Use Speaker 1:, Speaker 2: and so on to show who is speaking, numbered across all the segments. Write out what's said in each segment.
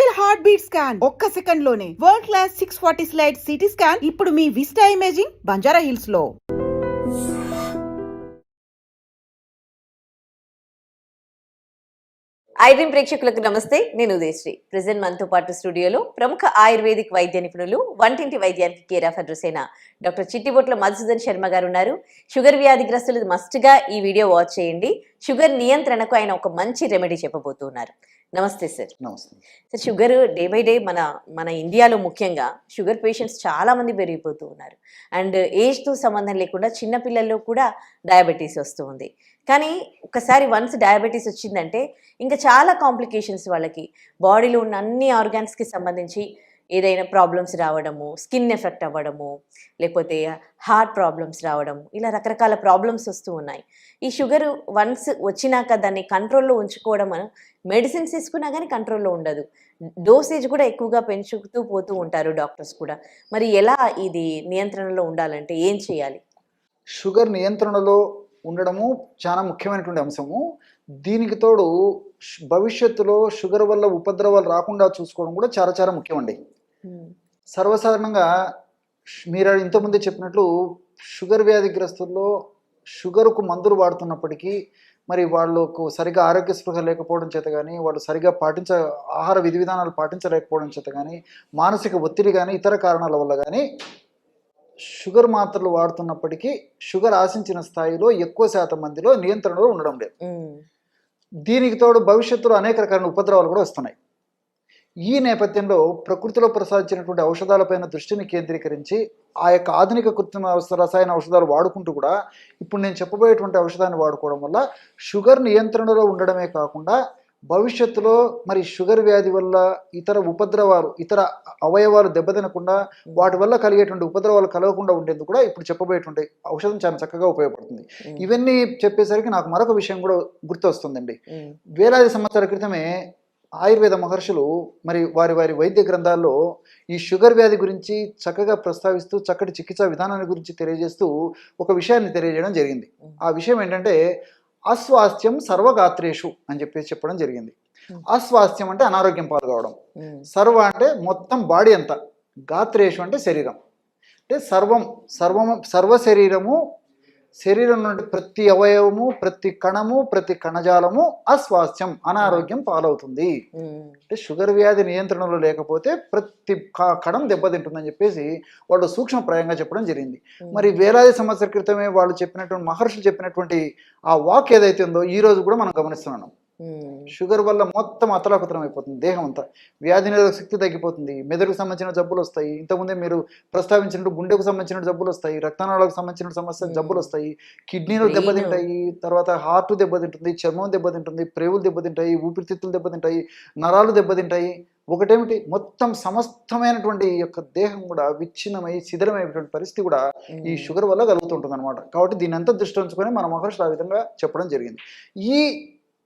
Speaker 1: Real heart beat scan ఒక్క second లోనే world class 640 slide CT scan ఇప్పుడు మీ vista imaging Banjara hills లో.
Speaker 2: ఐడ్రీమ్ ప్రేక్షకులకు నమస్తే. నేను ఉదయశ్రీ. ప్రెజెంట్ మనతో పాటు స్టూడియోలో ప్రముఖ ఆయుర్వేదిక్ వైద్య నిపుణులు, వంటింటి వైద్యానికి కేర్ ఆఫ్ అడ్రస్ అయిన డాక్టర్ చిట్టిబొట్ల మధుసూదన్ శర్మ గారు ఉన్నారు. షుగర్ వ్యాధిగ్రస్తులు మస్ట్ గా ఈ వీడియో వాచ్ చేయండి. షుగర్ నియంత్రణకు ఆయన ఒక మంచి రెమెడీ చెప్పబోతున్నారు. నమస్తే సార్.
Speaker 3: నమస్తే
Speaker 2: sir, sugar day by day మన ఇండియాలో ముఖ్యంగా షుగర్ పేషెంట్స్ చాలా మంది పెరిగిపోతూ ఉన్నారు. అండ్ ఏజ్తో సంబంధం లేకుండా చిన్నపిల్లల్లో కూడా డయాబెటీస్ వస్తూ ఉంది. కానీ ఒకసారి వన్స్ డయాబెటీస్ వచ్చిందంటే ఇంకా చాలా కాంప్లికేషన్స్, వాళ్ళకి బాడీలో ఉన్న అన్ని ఆర్గాన్స్కి సంబంధించి ఏదైనా ప్రాబ్లమ్స్ రావడము, స్కిన్ ఎఫెక్ట్ అవ్వడము, లేకపోతే హార్ట్ ప్రాబ్లమ్స్ రావడము, ఇలా రకరకాల ప్రాబ్లమ్స్ వస్తూ ఉన్నాయి. ఈ షుగర్ వన్స్ వచ్చినాక దాన్ని కంట్రోల్లో ఉంచుకోవడం, మెడిసిన్స్ తీసుకున్నా కానీ కంట్రోల్లో ఉండదు. డోసేజ్ కూడా ఎక్కువగా పెంచుతూ పోతూ ఉంటారు డాక్టర్స్ కూడా. మరి ఎలా ఇది నియంత్రణలో ఉండాలంటే ఏం చేయాలి?
Speaker 3: షుగర్ నియంత్రణలో ఉండడము చాలా ముఖ్యమైనటువంటి అంశము. దీనికి తోడు భవిష్యత్తులో షుగర్ వల్ల ఉపద్రవాలు రాకుండా చూసుకోవడం కూడా చాలా చాలా ముఖ్యమండి. సర్వసాధారణంగా మీరు ఇంతకుముందే చెప్పినట్లు షుగర్ వ్యాధిగ్రస్తుల్లో షుగర్కు మందులు వాడుతున్నప్పటికీ మరి వాళ్ళకు సరిగా ఆరోగ్య స్పృహ లేకపోవడం చేత కానీ, వాళ్ళు సరిగా ఆహార విధి విధానాలు పాటించలేకపోవడం చేత కానీ, మానసిక ఒత్తిడి కానీ, ఇతర కారణాల వల్ల కానీ షుగర్ మాత్రలు వాడుతున్నప్పటికీ షుగర్ ఆశించిన స్థాయిలో ఎక్కువ శాతం మందిలో నియంత్రణలో ఉండడం లేదు. దీనికి తోడు భవిష్యత్తులో అనేక రకాల ఉపద్రవాలు కూడా వస్తున్నాయి. ఈ నేపథ్యంలో ప్రకృతిలో ప్రసాదించినటువంటి ఔషధాలపైన దృష్టిని కేంద్రీకరించి ఆ యొక్క ఆధునిక కృత్రిమ రసాయన ఔషధాలు వాడుకుంటూ కూడా ఇప్పుడు నేను చెప్పబోయేటువంటి ఔషధాన్ని వాడుకోవడం వల్ల షుగర్ నియంత్రణలో ఉండడమే కాకుండా భవిష్యత్తులో మరి షుగర్ వ్యాధి వల్ల ఇతర ఉపద్రవాలు, ఇతర అవయవాలు దెబ్బతినకుండా వాటి వల్ల కలిగేటువంటి ఉపద్రవాలు కలగకుండా ఉండేందుకు కూడా ఇప్పుడు చెప్పబోయేటువంటి ఔషధం చాలా చక్కగా ఉపయోగపడుతుంది. ఇవన్నీ చెప్పేసరికి నాకు మరొక విషయం కూడా గుర్తొస్తుందండి. వేలాది సంవత్సరాల క్రితమే ఆయుర్వేద మహర్షులు మరి వారి వైద్య గ్రంథాల్లో ఈ షుగర్ వ్యాధి గురించి చక్కగా ప్రస్తావిస్తూ చక్కటి చికిత్సా విధానాన్ని గురించి తెలియజేస్తూ ఒక విషయాన్ని తెలియజేయడం జరిగింది. ఆ విషయం ఏంటంటే అస్వాస్థ్యం సర్వగాత్రేషు అని చెప్పడం జరిగింది. అస్వాస్థ్యం అంటే అనారోగ్యం పాల్గొవడం, సర్వ అంటే మొత్తం బాడీ అంతా, గాత్రేషు అంటే శరీరం. అంటే సర్వ శరీరం నుండి ప్రతి అవయవము, ప్రతి కణము, ప్రతి కణజాలము అస్వాస్థ్యం, అనారోగ్యం పాలవుతుంది. అంటే షుగర్ వ్యాధి నియంత్రణలో లేకపోతే ప్రతి కణం దెబ్బతింటుందని చెప్పేసి వాళ్ళు సూక్ష్మప్రాయంగా చెప్పడం జరిగింది. మరి వేలాది సంవత్సరాల క్రితమే వాళ్ళు చెప్పినటువంటి మహర్షులు చెప్పినటువంటి ఆ వాక్ ఏదైతే ఉందో ఈ రోజు కూడా మనం గమనిస్తున్నాం. షుగర్ వల్ల మొత్తం అతలాకుతలం అయిపోతుంది, దేహం అంతా వ్యాధి నిరోధక శక్తి తగ్గిపోతుంది, మెదడుకు సంబంధించిన జబ్బులు వస్తాయి, ఇంతకుముందే మీరు ప్రస్తావించినట్టు గుండెకు సంబంధించిన జబ్బులు వస్తాయి, రక్తనాళాలకు సంబంధించిన జబ్బులు వస్తాయి, కిడ్నీలు దెబ్బతింటాయి, తర్వాత హార్ట్ దెబ్బతింటుంది, చర్మం దెబ్బతింటుంది, ప్రేవులు దెబ్బతింటాయి, ఊపిరితిత్తులు దెబ్బతింటాయి, నరాలు దెబ్బతింటాయి. ఒకటేమిటి మొత్తం సమస్తమైనటువంటి యొక్క దేహం కూడా విచ్ఛిన్నమై శిథిలమైనటువంటి పరిస్థితి కూడా ఈ షుగర్ వల్ల కలుగుతుంటుంది అనమాట. కాబట్టి దీన్ని అంతా దృష్టి ఉంచుకొని మన మహర్షులు ఆ విధంగా చెప్పడం జరిగింది.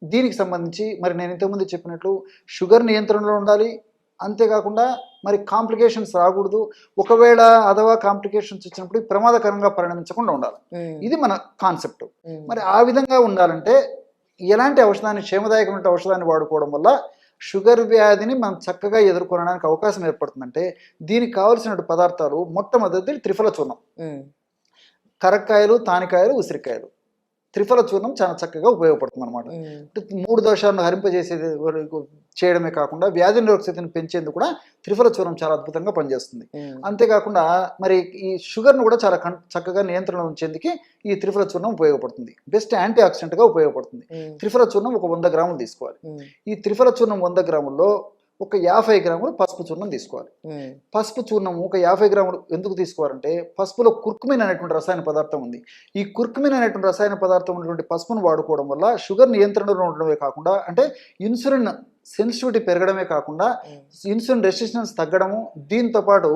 Speaker 3: దీనికి సంబంధించి మరి నేను ఇంతకుముందు చెప్పినట్లు షుగర్ నియంత్రణలో ఉండాలి. అంతేకాకుండా మరి కాంప్లికేషన్స్ రాకూడదు. ఒకవేళ అథవా కాంప్లికేషన్స్ వచ్చినప్పుడు ప్రమాదకరంగా పరిణమించకుండా ఉండాలి. ఇది మన కాన్సెప్ట్. మరి ఆ విధంగా ఉండాలంటే ఎలాంటి ఔషధాన్ని, క్షేమదాయకమైన ఔషధాన్ని వాడుకోవడం వల్ల షుగర్ వ్యాధిని మనం చక్కగా ఎదుర్కొనడానికి అవకాశం ఏర్పడుతుందంటే దీనికి కావలసిన పదార్థాలు మొట్టమొదటి త్రిఫల చూర్ణం, కరక్కాయలు, తానికాయలు, ఉసిరికాయలు. త్రిఫల చూర్ణం చాలా చక్కగా ఉపయోగపడుతుంది అనమాట. 3 దోషాలను చేయడమే కాకుండా వ్యాధి నిరోధక శక్తిని పెంచేందుకు కూడా త్రిఫల చూర్ణం చాలా అద్భుతంగా పనిచేస్తుంది. అంతేకాకుండా మరి ఈ షుగర్ను కూడా చాలా చక్కగా నియంత్రణ ఉంచేందుకు ఈ త్రిఫల చూర్ణం ఉపయోగపడుతుంది. బెస్ట్ యాంటీ ఆక్సిడెంట్గా ఉపయోగపడుతుంది. త్రిఫల చూర్ణం ఒక 100 గ్రాములు తీసుకోవాలి. ఈ త్రిఫల చూర్ణం 100 గ్రాముల్లో ఒక 50 గ్రాములు పసుపు చూర్ణం తీసుకోవాలి. పసుపు చూర్ణం ఒక 50 గ్రాములు ఎందుకు తీసుకోవాలంటే పసుపులో కుర్కుమిన్ అనేటువంటి రసాయన పదార్థం ఉంది. ఈ కుర్కుమిన్ అనేటువంటి రసాయన పదార్థం ఉన్నటువంటి పసుపును వాడుకోవడం వల్ల షుగర్ నియంత్రణలో ఉండడమే కాకుండా, అంటే ఇన్సులిన్ సెన్సిటివిటీ పెరగడమే కాకుండా ఇన్సులిన్ రెసిస్టెన్స్ తగ్గడము, దీంతో పాటు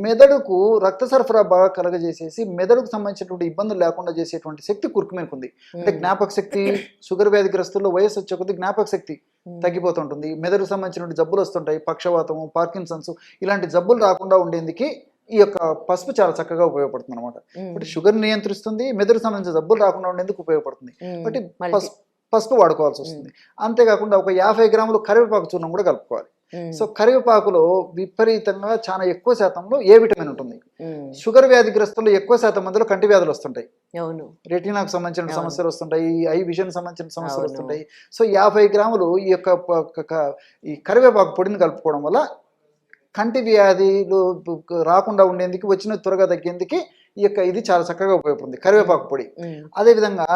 Speaker 3: మెదడుకు రక్త సరఫరా బాగా కలగజేసేసి మెదడుకు సంబంధించినటువంటి ఇబ్బందులు లేకుండా చేసేటువంటి శక్తి కుర్కుమిన్కు ఉంది. అంటే జ్ఞాపక శక్తి, షుగర్ వ్యాధిగ్రస్తుల్లో వయసు వచ్చే కొద్ది జ్ఞాపక శక్తి తగ్గిపోతుంటుంది, మెదడుకు సంబంధించినటువంటి జబ్బులు వస్తుంటాయి, పక్షవాతము, పార్కిన్సన్స్ ఇలాంటి జబ్బులు రాకుండా ఉండేందుకు ఈ యొక్క పసుపు చాలా చక్కగా ఉపయోగపడుతుంది అనమాట. బట్ షుగర్ నియంత్రిస్తుంది, మెదడుకు సంబంధించిన జబ్బులు రాకుండా ఉండేందుకు ఉపయోగపడుతుంది. బట్ పసుపు వాడుకోవాల్సి వస్తుంది. అంతేకాకుండా ఒక 50 గ్రాములు కరివేపాకు చూర్ణం కూడా కలుపుకోవాలి. సో కరివేపాకులో విపరీతంగా చాలా ఎక్కువ శాతంలో ఏ విటమిన్ ఉంటుంది. షుగర్ వ్యాధిగ్రస్తులు ఎక్కువ శాతం మందిలో కంటి వ్యాధులు వస్తుంటాయి, రెటీనాకు సంబంధించిన సమస్యలు వస్తుంటాయి, ఐ విజన్ సంబంధించిన సమస్యలు వస్తుంటాయి. సో 50 గ్రాములు ఈ యొక్క ఈ కరివేపాకు పొడిని కలుపుకోవడం వల్ల కంటి వ్యాధులు రాకుండా ఉండేందుకు, వచ్చిన త్వరగా తగ్గేందుకు ఈ యొక్క ఇది చాలా చక్కగా ఉపయోగపడుతుంది కరివేపాకు పొడి. అదేవిధంగా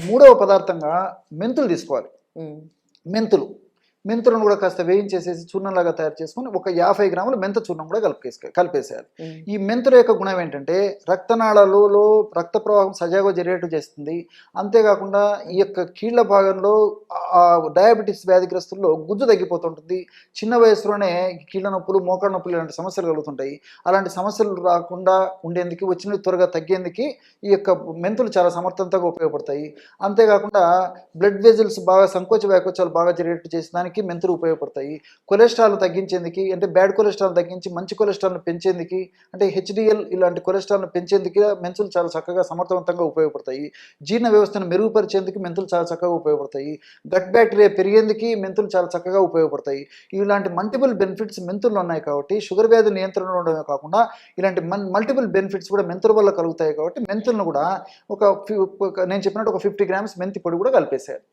Speaker 3: మూడవ పదార్థంగా మెంతులు తీసుకోవాలి. మెంతులను కూడా కాస్త వేయించేసేసి చూర్ణంలాగా తయారు చేసుకుని ఒక 50 గ్రాములు మెంత చూర్ణం కూడా కలిపేసేయాలి. ఈ మెంతుల యొక్క గుణం ఏంటంటే రక్తనాళాలలో రక్త ప్రవాహం సజావుగా జరిగేట్టు చేస్తుంది. అంతేకాకుండా ఈ యొక్క కీళ్ల భాగంలో డయాబెటీస్ వ్యాధిగ్రస్తుల్లో గుజ్జు తగ్గిపోతుంటుంది. చిన్న వయసులోనే కీళ్ల నొప్పులు, మోకాళ్ళ నొప్పులు ఇలాంటి సమస్యలు కలుగుతుంటాయి. అలాంటి సమస్యలు రాకుండా ఉండేందుకు, వచ్చిన త్వరగా తగ్గేందుకు ఈ యొక్క మెంతులు చాలా సమర్థవంతంగా ఉపయోగపడతాయి. అంతేకాకుండా బ్లడ్ వెజల్స్ బాగా సంకోచ వ్యాకోచాలు బాగా జరిగేట్టు చేసేదానికి మెంతులు ఉపయోగపడతాయి. కొలెస్ట్రాల్ తగ్గించేందుకు, అంటే బ్యాడ్ కొలెస్ట్రాల్ తగ్గించి మంచి కొలెస్ట్రాల్ను పెంచేందుకు, అంటే హెచ్డిఎల్ ఇలాంటి కొలెస్ట్రాల్ను పెంచేందుకు మెంతులు చాలా చక్కగా సమర్థవంతంగా ఉపయోగపడతాయి. జీర్ణ వ్యవస్థను మెరుగుపరిచేందుకు మెంతులు చాలా చక్కగా ఉపయోగపడతాయి. గట్ బ్యాక్టీరియా పెరిగేందుకు మెంతులు చాలా చక్కగా ఉపయోగపడతాయి. ఇలాంటి మల్టిపుల్ బెనిఫిట్స్ మెంతుల్లో ఉన్నాయి కాబట్టి షుగర్ వ్యాధి నియంత్రణలో ఉండడమే కాకుండా ఇలాంటి మల్టిపుల్ బెనిఫిట్స్ కూడా మెంతుల వల్ల కలుగుతాయి. కాబట్టి మెంతులను కూడా నేను చెప్పినట్టు ఒక 50 గ్రామ్స్ మెంతి పొడి కూడా కలిపేశారు.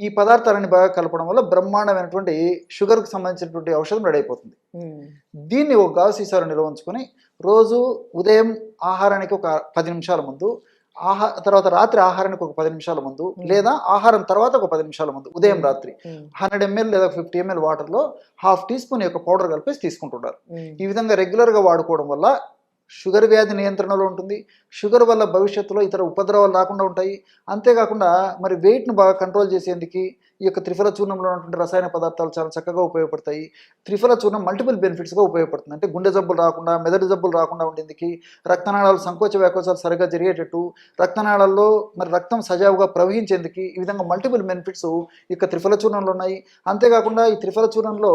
Speaker 3: ఈ పదార్థాలని బాగా కలపడం వల్ల బ్రహ్మాండమైనటువంటి షుగర్కి సంబంధించినటువంటి ఔషధం రెడీ అయిపోతుంది. దీన్ని ఒక గాజు సీసాలో నిల్వ ఉంచుకొని రోజు ఉదయం ఆహారానికి ఒక 10 నిమిషాల ముందు, తర్వాత రాత్రి ఆహారానికి ఒక 10 నిమిషాల ముందు, లేదా ఆహారం తర్వాత ఒక 10 నిమిషాల ముందు, ఉదయం రాత్రి 100 ml లేదా 50 ml వాటర్లో 1/2 టీ స్పూన్ యొక్క పౌడర్ కలిపేసి తీసుకుంటున్నారు. ఈ విధంగా రెగ్యులర్గా వాడుకోవడం వల్ల షుగర్ వ్యాధి నియంత్రణలో ఉంటుంది. షుగర్ వల్ల భవిష్యత్తులో ఇతర ఉపద్రవాలు రాకుండా ఉంటాయి. అంతేకాకుండా మరి వెయిట్ను బాగా కంట్రోల్ చేసేందుకు ఈ యొక్క త్రిఫల చూర్ణంలో ఉన్నటువంటి రసాయన పదార్థాలు చాలా చక్కగా ఉపయోగపడతాయి. త్రిఫల చూర్ణం మల్టిపుల్ బెనిఫిట్స్గా ఉపయోగపడుతుంది. అంటే గుండె జబ్బులు రాకుండా, మెదడు జబ్బులు రాకుండా ఉండేందుకు, రక్తనాళాలు సంకోచ వ్యాకోచాలు సరిగ్గా జరిగేటట్టు, రక్తనాళాల్లో మరి రక్తం సజావుగా ప్రవహించేందుకు, ఈ విధంగా మల్టిపుల్ బెనిఫిట్స్ ఈ యొక్క త్రిఫల చూర్ణంలో ఉన్నాయి. అంతేకాకుండా ఈ త్రిఫల చూర్ణంలో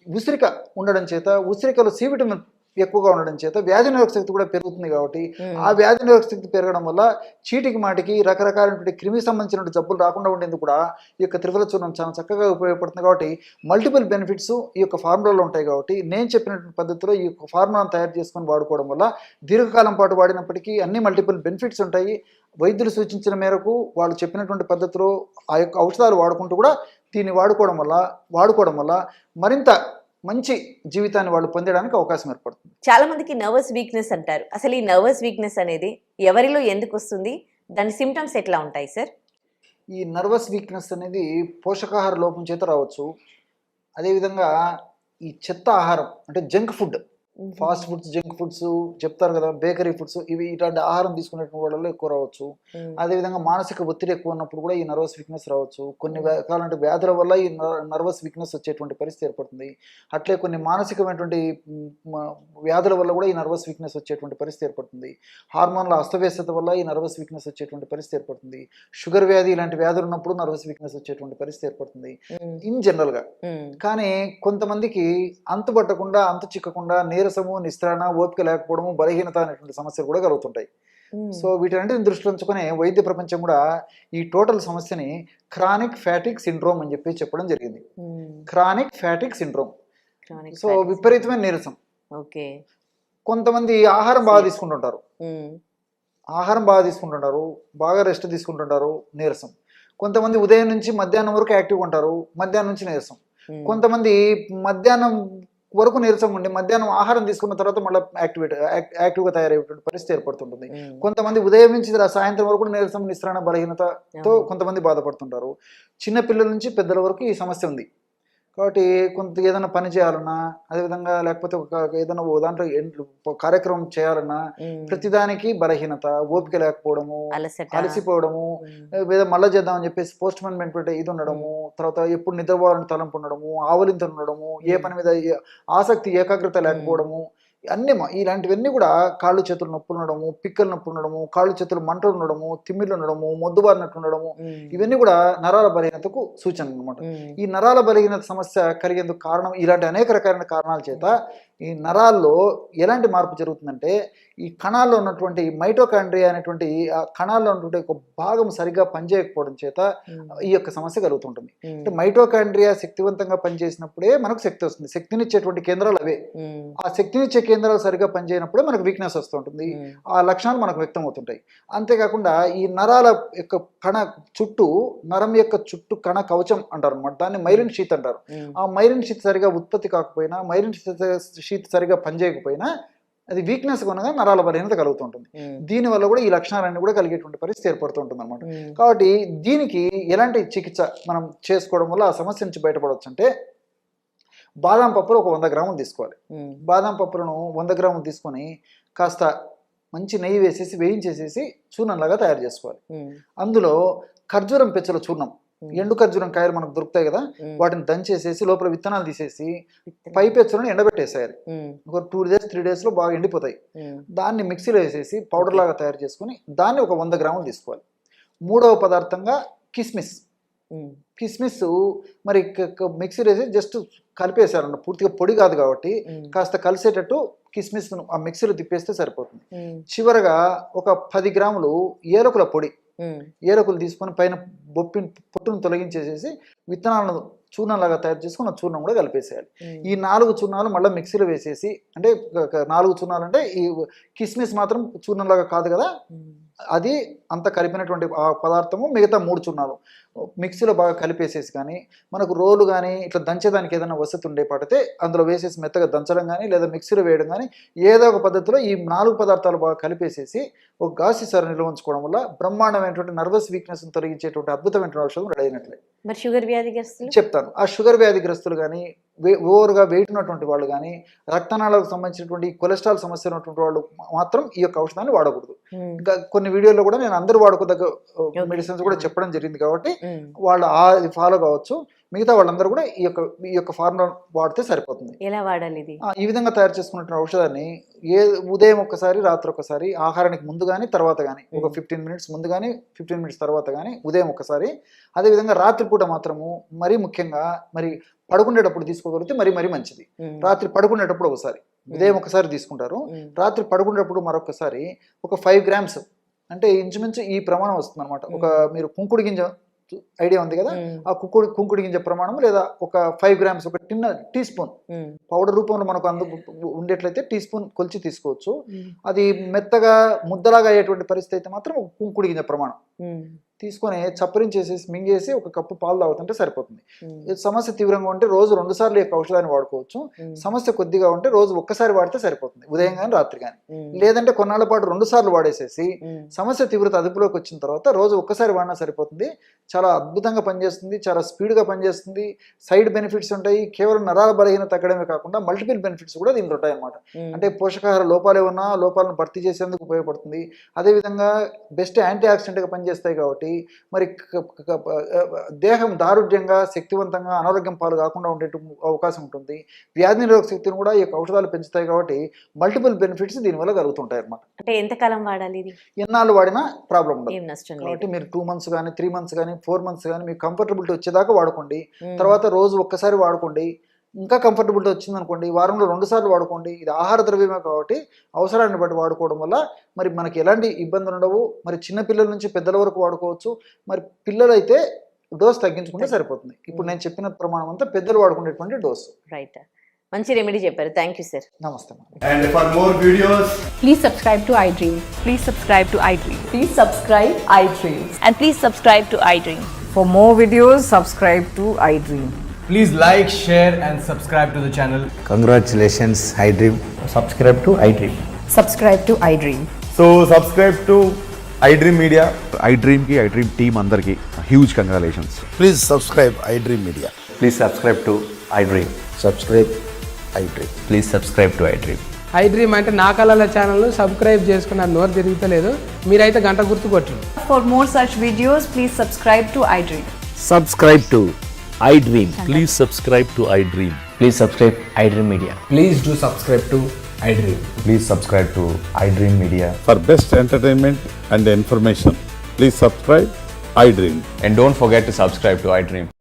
Speaker 3: ఉసిరిక ఉండడం చేత, ఉసిరికలో సి విటమిన్ ఎక్కువగా ఉండడం చేత వ్యాధి నిరోధక శక్తి కూడా పెరుగుతుంది. కాబట్టి ఆ వ్యాధి నిరోధక శక్తి పెరగడం వల్ల చీటికి మాటికి రకరకాలైనటువంటి క్రిమి సంబంధించిన జబ్బులు రాకుండా ఉండేందుకు కూడా ఈ యొక్క త్రిఫల చూర్ణం చాలా చక్కగా ఉపయోగపడుతుంది. కాబట్టి మల్టిపుల్ బెనిఫిట్స్ ఈ యొక్క ఫార్ములాలో ఉంటాయి. కాబట్టి నేను చెప్పినటువంటి పద్ధతిలో ఈ యొక్క ఫార్ములాను తయారు చేసుకొని వాడుకోవడం వల్ల దీర్ఘకాలం పాటు వాడినప్పటికీ అన్ని మల్టిపుల్ బెనిఫిట్స్ ఉంటాయి. వైద్యులు సూచించిన మేరకు వాళ్ళు చెప్పినటువంటి పద్ధతిలో ఆ యొక్క ఔషధాలు వాడుకుంటూ కూడా దీన్ని వాడుకోవడం వల్ల మరింత మంచి జీవితాన్ని వాళ్ళు పొందడానికి అవకాశం ఏర్పడుతుంది.
Speaker 2: చాలా మందికి నర్వస్ వీక్నెస్ అంటారు. అసలు ఈ నర్వస్ వీక్నెస్ అనేది ఎవరిలో ఎందుకు వస్తుంది? దాని సిమ్టమ్స్ ఎట్లా ఉంటాయి సార్?
Speaker 3: ఈ నర్వస్ వీక్నెస్ అనేది పోషకాహార లోపం చేత రావచ్చు. అదేవిధంగా ఈ చెత్త ఆహారం, అంటే junk food, fast foods, junk foods చెప్తారు కదా, బేకరీ ఫుడ్స్, ఇవి ఇట్లాంటి ఆహారం తీసుకునేటువంటి వాళ్ళలో ఎక్కువ రావచ్చు. అదేవిధంగా మానసిక ఒత్తిడి ఎక్కువ ఉన్నప్పుడు కూడా ఈ నర్వస్ వీక్నెస్ రావచ్చు. కొన్ని రకాలంటే వ్యాధుల వల్ల ఈ నర్వస్ వీక్నెస్ వచ్చేటువంటి పరిస్థితి ఏర్పడుతుంది. అట్లే కొన్ని మానసికమైనటువంటి వ్యాధుల వల్ల కూడా ఈ నర్వస్ వీక్నెస్ వచ్చేటువంటి పరిస్థితి ఏర్పడుతుంది. హార్మోన్ల అస్తవ్యస్తత వల్ల ఈ నర్వస్ వీక్నెస్ వచ్చేటువంటి పరిస్థితి ఏర్పడుతుంది. షుగర్ వ్యాధి ఇలాంటి వ్యాధులు ఉన్నప్పుడు నర్వస్ వీక్నెస్ వచ్చేటువంటి పరిస్థితి ఏర్పడుతుంది ఇన్ జనరల్గా. కానీ కొంతమందికి అంతుబట్టకుండా, అంతు చిక్కకుండా నీరసము, నిస్త్రాణ, ఓపిక లేకపోవడము, బలహీనత అనేటువంటి సమస్యలు కూడా కలుగుతుంటాయి. సో వీటన్నిటిని దృష్టిలో ఉంచుకొని వైద్య ప్రపంచం కూడా ఈ టోటల్ సమస్యని క్రానిక్ ఫ్యాటిక్ సిండ్రోమ్ అని చెప్పడం జరిగింది. Chronic fatigue syndrome. సో విపరీతమైన నీరసం. కొంతమంది ఆహారం బాగా తీసుకుంటుంటారు, బాగా రెస్ట్ తీసుకుంటుంటారు, నీరసం. కొంతమంది ఉదయం నుంచి మధ్యాహ్నం వరకు యాక్టివ్గా ఉంటారు, మధ్యాహ్నం నుంచి నీరసం. కొంతమంది మధ్యాహ్నం వరకు నీరసం ఉండి మధ్యాహ్నం ఆహారం తీసుకున్న తర్వాత మళ్ళీ యాక్టివ్గా తయారయ్యేటువంటి పరిస్థితి ఏర్పడుతుంటుంది. కొంతమంది ఉదయం నుంచి సాయంత్రం వరకు నీరసం, నిస్త్రాణ, బలహీనతతో కొంతమంది బాధపడుతుంటారు. చిన్న పిల్లల నుంచి పెద్దల వరకు ఈ సమస్య ఉంది. కాబట్టి కొంత ఏదైనా పని చేయాలన్నా, అదేవిధంగా లేకపోతే ఏదైనా దాంట్లో కార్యక్రమం చేయాలన్నా ప్రతిదానికి బలహీనత, ఓపిక లేకపోవడము, అలసిపోవడము, ఏదో మళ్ళీ చేద్దామని చెప్పేసి పోస్ట్ పోన్ మెంట్ ఇది ఉండడము, తర్వాత ఎప్పుడు నిద్రపోవాలని తలంపు ఉండడము, ఆవలింత ఉండడము, ఏ పని మీద ఆసక్తి, ఏకాగ్రత లేకపోవడము, అన్నీ ఇలాంటివన్నీ కూడా కాళ్ళు చేతులు నొప్పులు ఉండడము, పిక్కలు నొప్పులు ఉండడము, కాళ్ళు చేతులు మంటలు ఉండడము, తిమ్మిళ్ళు ఉండడము, మొద్దుబారినట్టు ఉండడము, ఇవన్నీ కూడా నరాల బలహీనతకు సూచన అనమాట. ఈ నరాల బలహీనత సమస్య కలిగేందుకు కారణం ఇలాంటి అనేక రకాలైన కారణాల చేత ఈ నరాల్లో ఎలాంటి మార్పు జరుగుతుందంటే ఈ కణాల్లో ఉన్నటువంటి మైటోకాండ్రియా అనేటువంటి ఆ కణాల్లో ఉన్నటువంటి ఒక భాగం సరిగ్గా పనిచేయకపోవడం చేత ఈ యొక్క సమస్య కలుగుతుంటుంది. అంటే మైటోకాండ్రియా శక్తివంతంగా పనిచేసినప్పుడే మనకు శక్తి వస్తుంది. శక్తినిచ్చేటువంటి కేంద్రాలు అవే. ఆ శక్తినిచ్చే కేంద్రాలు సరిగ్గా పనిచేయనప్పుడే మనకు వీక్నెస్ వస్తుంటుంది. ఆ లక్షణాలు మనకు వ్యక్తం అవుతుంటాయి. అంతేకాకుండా ఈ నరాల యొక్క కణ చుట్టూ, నరం యొక్క చుట్టూ కణ కవచం అంటారు అనమాట. దాన్ని మైలిన్ షీత్ అంటారు. ఆ మైలిన్ షీత్ సరిగా ఉత్పత్తి కాకపోయినా, మైలిన్ షీత్ సరిగా పనిచేయకపోయినా అది వీక్నెస్ కొనగా నరాల బలహీనత కలుగుతుంటుంది. దీనివల్ల కూడా ఈ లక్షణాలన్నీ కూడా కలిగేటువంటి పరిస్థితి ఏర్పడుతుంటుంది అనమాట. కాబట్టి దీనికి ఎలాంటి చికిత్స మనం చేసుకోవడం వల్ల ఆ సమస్య నుంచి బయటపడవచ్చు అంటే, బాదం పప్పులు ఒక 100 గ్రాములు తీసుకోవాలి. బాదం పప్పులను 100 గ్రాములు తీసుకొని కాస్త మంచి నెయ్యి వేసేసి వేయించేసేసి చూర్ణంలాగా తయారు చేసుకోవాలి. అందులో ఖర్జూరం పెచ్చల చూర్ణం, ఎండు ఖర్జూరం కాయలు మనకు దొరుకుతాయి కదా, వాటిని దంచేసేసి లోపల విత్తనాలు తీసేసి పై పెచ్చలను ఎండబెట్టేసేయాలి. ఒక 2 days 3 days లో బాగా ఎండిపోతాయి. దాన్ని మిక్సీలో వేసేసి పౌడర్ లాగా తయారు చేసుకుని దాన్ని ఒక 100 గ్రాములు తీసుకోవాలి. మూడవ పదార్థంగా కిస్మిస్. కిస్మిస్ మరి మిక్సీలో వేసి జస్ట్ కలిపేసారన్న, పూర్తిగా పొడి కాదు కాబట్టి కాస్త కలిసేటట్టు కిస్మిస్ ఆ మిక్సీలో తిప్పేస్తే సరిపోతుంది. చివరగా ఒక 10 గ్రాములు ఏలకుల పొడి, ఏలకులు తీసుకొని పైన పొట్టును తొలగించేసేసి విత్తనాలను చూర్ణంలాగా తయారు చేసుకుని ఆ చూర్ణం కూడా కలిపేసేయాలి. ఈ 4 చూర్ణాలు మళ్ళీ మిక్సీలో వేసేసి, అంటే 4 చూర్ణాలు అంటే ఈ కిస్మిస్ మాత్రం చూర్ణంలాగా కాదు కదా, అది అంత కలిపినటువంటి ఆ పదార్థము మిగతా 3 చూర్ణాలు మిక్సీలో బాగా కలిపేసేసి, కానీ మనకు రోలు కానీ ఇట్లా దంచేదానికి ఏదైనా వసతి ఉండే పడితే అందులో వేసేసి మెత్తగా దంచడం కానీ లేదా మిక్సీలో వేయడం కానీ ఏదో ఒక పద్ధతిలో ఈ 4 పదార్థాలు బాగా కలిపేసేసి ఒక గాసి సర నిల్వ ఉంచుకోవడం వల్ల బ్రహ్మాండమైనటువంటి నర్వస్ వీక్నెస్ తొలగించేటువంటి అద్భుతమైనటువంటి ఔషధం రెడీ అయినట్లే.
Speaker 2: మరి షుగర్ వ్యాధిగ్రస్తులు
Speaker 3: చెప్తాను. ఆ షుగర్ వ్యాధిగ్రస్తులు కానీ, ఓవర్గా వెయిట్ ఉన్నటువంటి వాళ్ళు కానీ, రక్తనాళాలకు సంబంధించినటువంటి కొలెస్ట్రాల్ సమస్య ఉన్నటువంటి వాళ్ళు మాత్రం ఈ యొక్క ఔషధాన్ని వాడకూడదు. ఇంకా కొన్ని వీడియోలో కూడా నేను అందరూ వాడుకోదగ్గ మెడిసిన్స్ కూడా చెప్పడం జరిగింది కాబట్టి వాళ్ళు అది ఫాలో కావచ్చు. మిగతా వాళ్ళందరూ కూడా ఈ యొక్క ఫార్ములా వాడితే సరిపోతుంది.
Speaker 2: ఎలా వాడాలి ఇది?
Speaker 3: ఈ విధంగా తయారు చేసుకున్న ఔషధాన్ని ఉదయం ఒకసారి, రాత్రి ఒకసారి, ఆహారానికి ముందు కానీ తర్వాత కానీ, ఒక 15 minutes ముందు కానీ 15 minutes తర్వాత కానీ, ఉదయం ఒకసారి, అదేవిధంగా రాత్రిపూట మాత్రము మరీ ముఖ్యంగా మరి పడుకునేటప్పుడు తీసుకోగలిగితే మరీ మంచిది. రాత్రి పడుకునేటప్పుడు ఒకసారి, ఉదయం ఒకసారి తీసుకుంటారు, రాత్రి పడుకునేటప్పుడు మరొకసారి ఒక 5 grams, అంటే ఇంచుమించు ఈ ప్రమాణం వస్తుంది అనమాట. ఒక మీరు కుంకుడు గింజ ఐడియా ఉంది కదా, ఆ కుంకుడు గింజ ప్రమాణం లేదా ఒక 5 grams, ఒక చిన్న టీ స్పూన్ పౌడర్ రూపంలో మనకు ఉండేట్లయితే టీ స్పూన్ కొలిచి తీసుకోవచ్చు. అది మెత్తగా ముద్దలాగా అయ్యేటువంటి పరిస్థితి అయితే మాత్రం ఒక కుంకుడు గింజ ప్రమాణం తీసుకొని చప్పరించేసేసి మింగేసి ఒక కప్పు పాలు తాగుతుంటే సరిపోతుంది. సమస్య తీవ్రంగా ఉంటే రోజు 2 సార్లు యొక్క ఔషధాన్ని వాడుకోవచ్చు. సమస్య కొద్దిగా ఉంటే రోజు ఒక్కసారి వాడితే సరిపోతుంది, ఉదయం కానీ రాత్రి కానీ. లేదంటే కొన్నాళ్ళ పాటు 2 సార్లు వాడేసేసి సమస్య తీవ్రత అదుపులోకి వచ్చిన తర్వాత రోజు ఒక్కసారి వాడినా సరిపోతుంది. చాలా అద్భుతంగా పనిచేస్తుంది, చాలా స్పీడ్గా పనిచేస్తుంది. సైడ్ బెనిఫిట్స్ ఉంటాయి. కేవలం నరాల బలహీనత తగ్గడమే కాకుండా మల్టిపుల్ బెనిఫిట్స్ కూడా దీంట్లో ఉంటాయి అన్నమాట. అంటే పోషకాహార లోపాలు ఏమన్నా లోపాలను భర్తీ చేసేందుకు ఉపయోగపడుతుంది. అదేవిధంగా బెస్ట్ యాంటీ ఆక్సిడెంట్గా పనిచేస్తాయి కాబట్టి మరి దేహం దారుఢ్యంగా, శక్తివంతంగా, అనారోగ్యం పాలు కాకుండా ఉండే అవకాశం ఉంటుంది. వ్యాధి నిరోధక శక్తిని కూడా ఈ యొక్క ఔషధాలు పెంచుతాయి కాబట్టి మల్టిపుల్ బెనిఫిట్స్ దీనివల్ల కలుగుతుంటాయి అన్నమాట.
Speaker 2: అంటే ఎంతకాలం వాడాలి ఇది?
Speaker 3: ఎన్నాళ్ళు వాడినా ప్రాబ్లం ఉండదు.
Speaker 2: ఏం నష్టం లేదు.
Speaker 3: కాబట్టి మీరు 2 months కానీ 3 months కానీ 4 months కానీ మీకు కంఫర్టబిలిటీ వచ్చేదాకా వాడుకోండి. తర్వాత రోజు ఒక్కసారి వాడుకోండి. ఇంకా కంఫర్టబిలిటీ వచ్చింది అనుకోండి, వారంలో 2 సార్లు వాడుకోండి. ఇది ఆహార ద్రవ్యమే కాబట్టి అవసరాన్ని బట్టి వాడుకోవడం వల్ల మరి మనకి ఎలాంటి ఇబ్బందులు ఉండవు. మరి చిన్న పిల్లల నుంచి పెద్దల వరకు వాడుకోవచ్చు. మరి పిల్లలైతే డోస్ తగ్గించుకుంటే సరిపోతుంది. ఇప్పుడు నేను చెప్పిన ప్రమాణం అంతా పెద్దలు వాడుకునేటువంటి డోసు.
Speaker 2: రైట్, మంచి రెమెడీ చెప్పారు. Thank you sir.
Speaker 3: నమస్తే.
Speaker 4: And for more videos,
Speaker 5: Please subscribe to iDream. Please subscribe to iDream.
Speaker 6: Please subscribe iDream.
Speaker 5: And please subscribe to iDream.
Speaker 6: For more videos, subscribe to iDream.
Speaker 4: please like, share and subscribe to the channel.
Speaker 7: Congratulations, iDream.
Speaker 8: Subscribe to iDream.
Speaker 6: Subscribe to iDream.
Speaker 8: So subscribe to iDream Media.
Speaker 9: iDream ki iDream team andarki huge congratulations.
Speaker 7: Please subscribe iDream Media.
Speaker 8: Please subscribe to iDream.
Speaker 7: Subscribe iDream.
Speaker 8: Please subscribe to iDream.
Speaker 10: iDream అంటే నా కళల channel subscribe చేసుకున్న నోరు తిరుగుతలేదు, మీరైతే గంట గుర్తు కొట్టండి.
Speaker 6: For more such videos, please subscribe to iDream.
Speaker 7: Subscribe to iDream.
Speaker 11: Please subscribe to iDream.
Speaker 8: Please subscribe iDream Media.
Speaker 10: Please do subscribe to
Speaker 4: iDream.
Speaker 8: Please subscribe to iDream Media.
Speaker 9: For best entertainment and information, please subscribe iDream.
Speaker 8: And don't forget to subscribe to iDream.